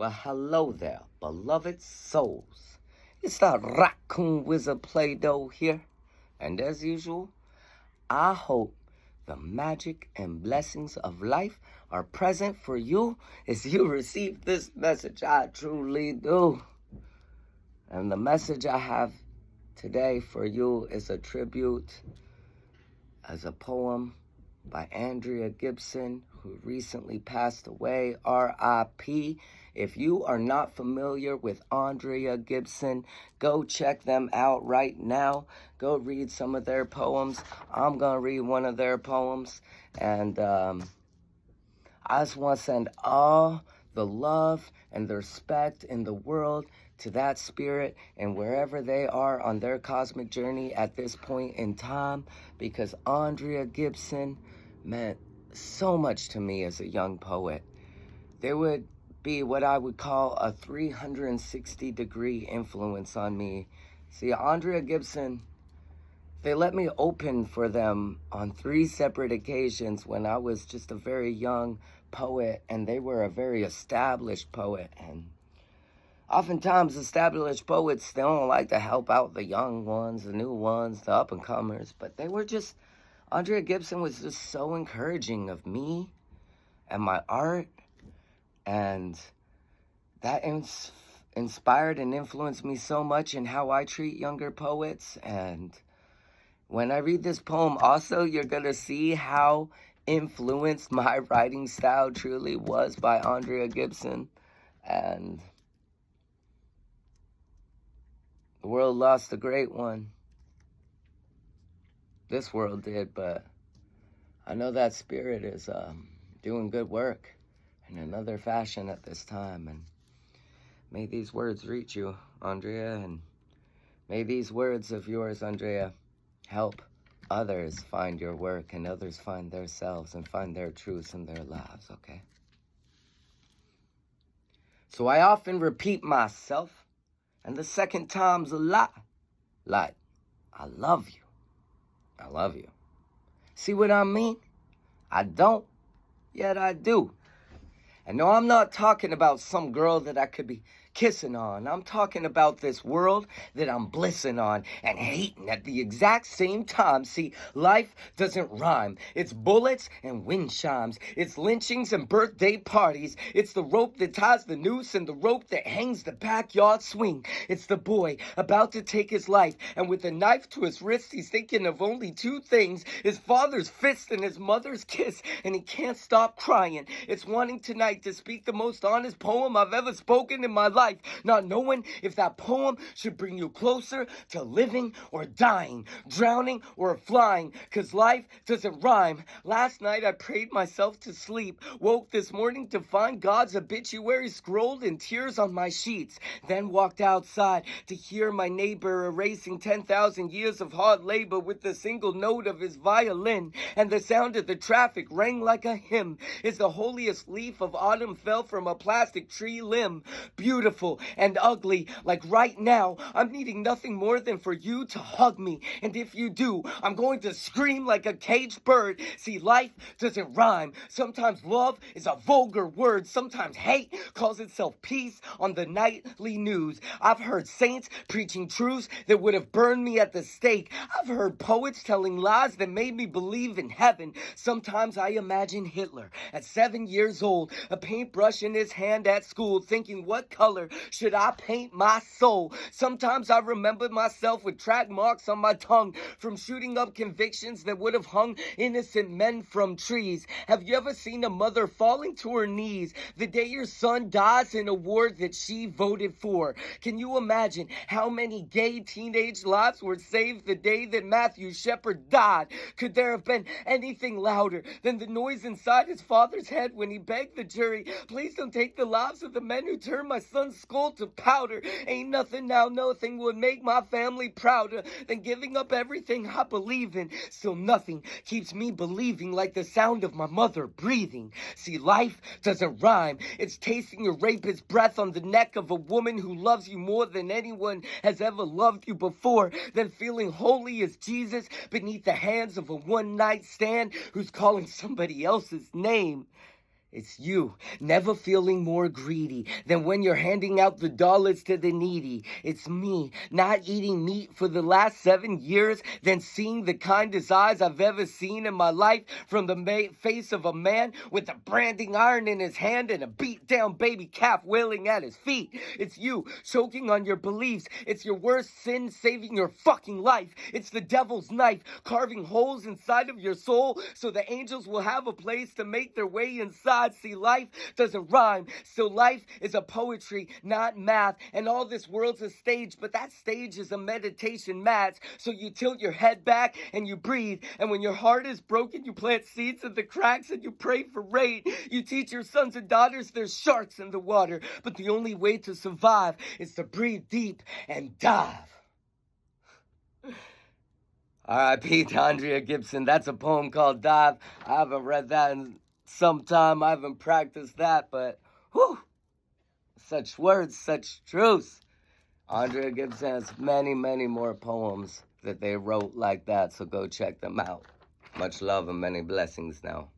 Well, hello there, beloved souls. It's the Raccoon Wizard Play-Doh here. And as usual, I hope the magic and blessings of life are present for you as you receive this message. I truly do. And the message I have today for you is a tribute as a poem by Andrea Gibson, who recently passed away, R.I.P. If you are not familiar with Andrea Gibson, go check them out right now. Go read some of their poems. I'm going to read one of their poems. And I just want to send all the love and the respect in the world to that spirit and wherever they are on their cosmic journey at this point in time, because Andrea Gibson meant so much to me as a young poet. There would be what I would call a 360-degree influence on me. See, Andrea Gibson, they let me open for them on 3 separate occasions when I was just a very young poet, and they were a very established poet. And oftentimes, established poets, they don't like to help out the young ones, the new ones, the up-and-comers, but they were just, Andrea Gibson was just so encouraging of me and my art, and that inspired and influenced me so much in how I treat younger poets. And when I read this poem, also, you're going to see how influenced my writing style truly was by Andrea Gibson. And the world lost a great one. This world did, but I know that spirit is doing good work in another fashion at this time. And may these words reach you, Andrea, and may these words of yours, Andrea, help others find your work and others find themselves and find their truths in their lives, okay? So I often repeat myself, and the second time's a lie. Like, I love you. I love you. See what I mean? I don't, yet I do. And no, I'm not talking about some girl that I could be kissing on. I'm talking about this world that I'm blissing on and hating at the exact same time. See, life doesn't rhyme. It's bullets and wind chimes. It's lynchings and birthday parties. It's the rope that ties the noose and the rope that hangs the backyard swing. It's the boy about to take his life, and with a knife to his wrist, he's thinking of only 2 things: his father's fist and his mother's kiss, and he can't stop crying. It's wanting tonight to speak the most honest poem I've ever spoken in my life, not knowing if that poem should bring you closer to living or dying, drowning or flying, cause life doesn't rhyme. Last night I prayed myself to sleep, woke this morning to find God's obituary scrolled in tears on my sheets, then walked outside to hear my neighbor erasing 10,000 years of hard labor with the single note of his violin, and the sound of the traffic rang like a hymn as the holiest leaf of autumn fell from a plastic tree limb. Beautiful and ugly, like right now, I'm needing nothing more than for you to hug me. And if you do, I'm going to scream like a caged bird. See, life doesn't rhyme. Sometimes love is a vulgar word. Sometimes hate calls itself peace on the nightly news. I've heard saints preaching truths that would have burned me at the stake. I've heard poets telling lies that made me believe in heaven. Sometimes I imagine Hitler at 7 years old, a paintbrush in his hand at school, thinking, what color should I paint my soul? Sometimes I remember myself with track marks on my tongue from shooting up convictions that would have hung innocent men from trees. Have you ever seen a mother falling to her knees the day your son dies in a war that she voted for? Can you imagine how many gay teenage lives were saved the day that Matthew Shepard died? Could there have been anything louder than the noise inside his father's head when he begged the jury, please don't take the lives of the men who turned my son's skull to powder? Ain't nothing now, nothing would make my family prouder than giving up everything I believe in. Still nothing keeps me believing like the sound of my mother breathing. See, life doesn't rhyme. It's tasting your rapist's breath on the neck of a woman who loves you more than anyone has ever loved you before, than feeling holy as Jesus beneath the hands of a one-night stand who's calling somebody else's name. It's you, never feeling more greedy than when you're handing out the dollars to the needy. It's me, not eating meat for the last 7 years, then seeing the kindest eyes I've ever seen in my life from the face of a man with a branding iron in his hand and a beat-down baby calf wailing at his feet. It's you, choking on your beliefs. It's your worst sin saving your fucking life. It's the devil's knife, carving holes inside of your soul so the angels will have a place to make their way inside. See, life doesn't rhyme, so life is a poetry, not math, and all this world's a stage, but that stage is a meditation mat, so you tilt your head back and you breathe, and when your heart is broken, you plant seeds in the cracks and you pray for rain. You teach your sons and daughters there's sharks in the water, but the only way to survive is to breathe deep and dive. R.I.P. to Andrea Gibson. That's a poem called Dive. I haven't read that in some time. I haven't practiced that, but whew, such words, such truths. Andrea Gibson has many, many more poems that they wrote like that, so go check them out. Much love and many blessings now.